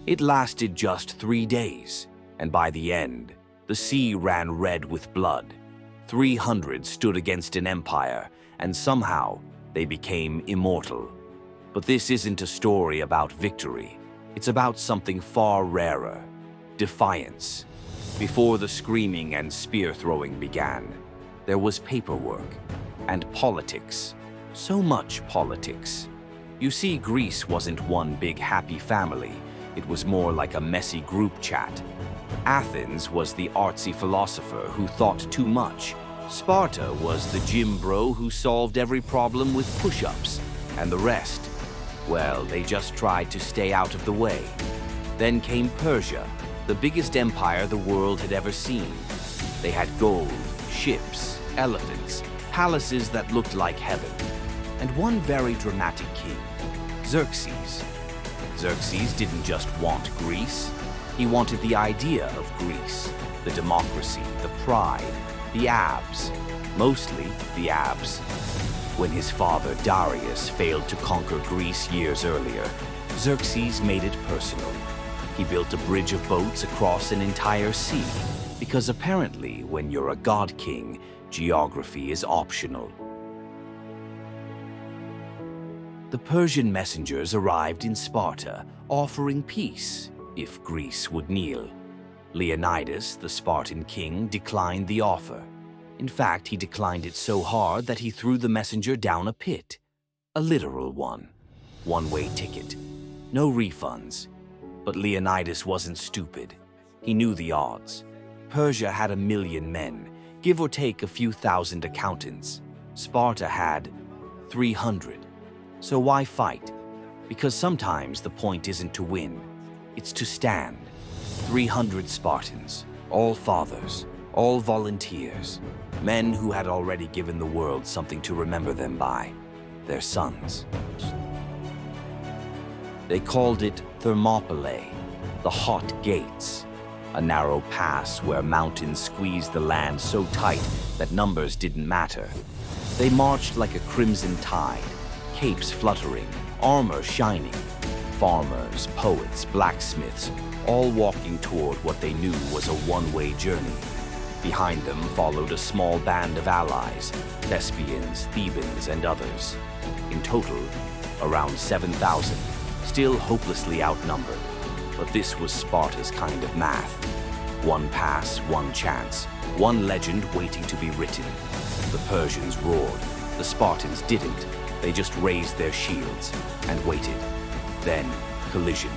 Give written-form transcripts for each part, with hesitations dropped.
It lasted just 3 days, and by the end, the sea ran red with blood. 300 stood against an empire, and somehow they became immortal. But this isn't a story about victory. It's about something far rarer: defiance. Before the screaming and spear-throwing began, there was paperwork and politics. So much politics. You see, Greece wasn't one big happy family. It was more like a messy group chat. Athens was the artsy philosopher who thought too much. Sparta was the gym bro who solved every problem with push-ups. And the rest, well, they just tried to stay out of the way. Then came Persia, the biggest empire the world had ever seen. They had gold, ships, elephants, palaces that looked like heaven, and one very dramatic king, Xerxes. Xerxes didn't just want Greece, he wanted the idea of Greece, the democracy, the pride, the abs, mostly the abs. When his father Darius failed to conquer Greece years earlier, Xerxes made it personal. He built a bridge of boats across an entire sea, because apparently when you're a god king, geography is optional. The Persian messengers arrived in Sparta, offering peace if Greece would kneel. Leonidas, the Spartan king, declined the offer. In fact, he declined it so hard that he threw the messenger down a pit. A literal one. One-way ticket. No refunds. But Leonidas wasn't stupid. He knew the odds. Persia had 1 million men, give or take a few thousand accountants. Sparta had 300. So why fight? Because sometimes the point isn't to win, it's to stand. 300 Spartans, all fathers, all volunteers, men who had already given the world something to remember them by, their sons. They called it Thermopylae, the hot gates, a narrow pass where mountains squeezed the land so tight that numbers didn't matter. They marched like a crimson tide, capes fluttering, armor shining. Farmers, poets, blacksmiths, all walking toward what they knew was a one-way journey. Behind them followed a small band of allies, Thespians, Thebans, and others. In total, around 7,000, still hopelessly outnumbered. But this was Sparta's kind of math. One pass, one chance, one legend waiting to be written. The Persians roared. The Spartans didn't. They just raised their shields and waited. Then, collision.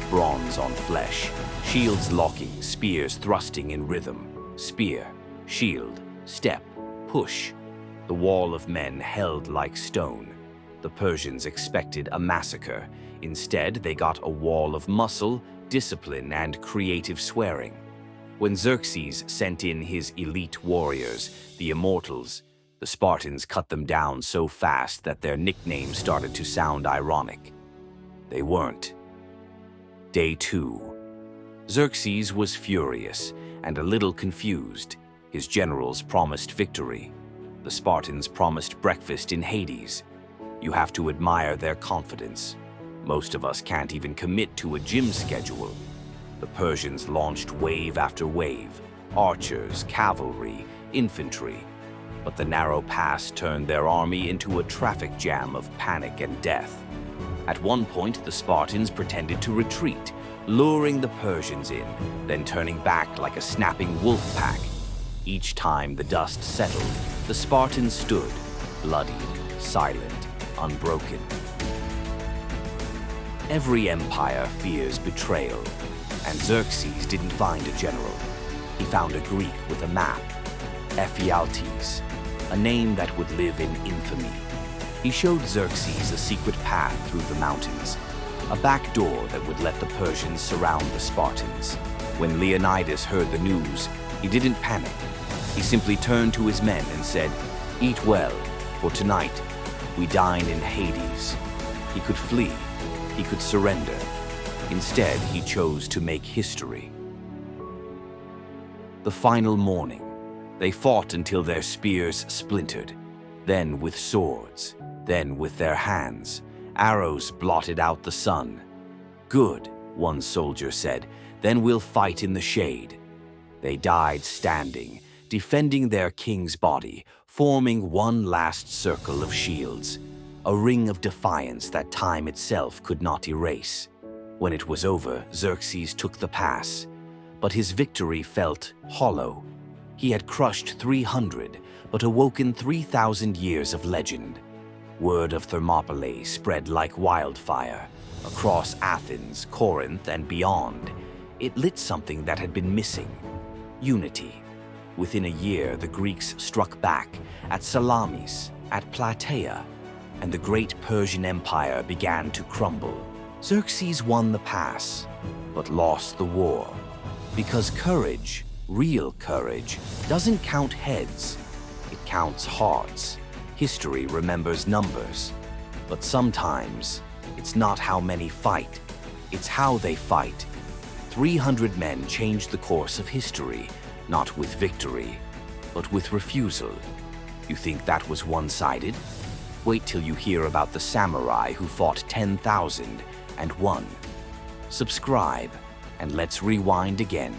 Bronze on flesh. Shields locking, spears thrusting in rhythm. Spear, shield, step, push. The wall of men held like stone. The Persians expected a massacre. Instead, they got a wall of muscle, discipline, and creative swearing. When Xerxes sent in his elite warriors, the Immortals, the Spartans cut them down so fast that their nicknames started to sound ironic. They weren't. Day 2. Xerxes was furious and a little confused. His generals promised victory. The Spartans promised breakfast in Hades. You have to admire their confidence. Most of us can't even commit to a gym schedule. The Persians launched wave after wave, archers, cavalry, infantry. But the narrow pass turned their army into a traffic jam of panic and death. At one point, the Spartans pretended to retreat, luring the Persians in, then turning back like a snapping wolf pack. Each time the dust settled, the Spartans stood, bloodied, silent, unbroken. Every empire fears betrayal, and Xerxes didn't find a general. He found a Greek with a map, Ephialtes, a name that would live in infamy. He showed Xerxes a secret path through the mountains, a back door that would let the Persians surround the Spartans. When Leonidas heard the news, he didn't panic. He simply turned to his men and said, "Eat well, for tonight we dine in Hades." He could flee. He could surrender. Instead, he chose to make history. The final morning, they fought until their spears splintered, then with swords, then with their hands. Arrows blotted out the sun. Good one soldier said. "Then we'll fight in the shade." They died standing, defending their king's body, forming one last circle of shields, a ring of defiance that time itself could not erase. When it was over, Xerxes took the pass, but his victory felt hollow. He had crushed 300, but awoken 3,000 years of legend. Word of Thermopylae spread like wildfire. Across Athens, Corinth, and beyond, it lit something that had been missing: unity. Within a year, the Greeks struck back at Salamis, at Plataea, and the great Persian Empire began to crumble. Xerxes won the pass, but lost the war. Because courage, real courage, doesn't count heads, it counts hearts. History remembers numbers, but sometimes it's not how many fight, it's how they fight. 300 men changed the course of history, not with victory, but with refusal. You think that was one-sided? Wait till you hear about the samurai who fought 10,000 and won. Subscribe, and let's rewind again.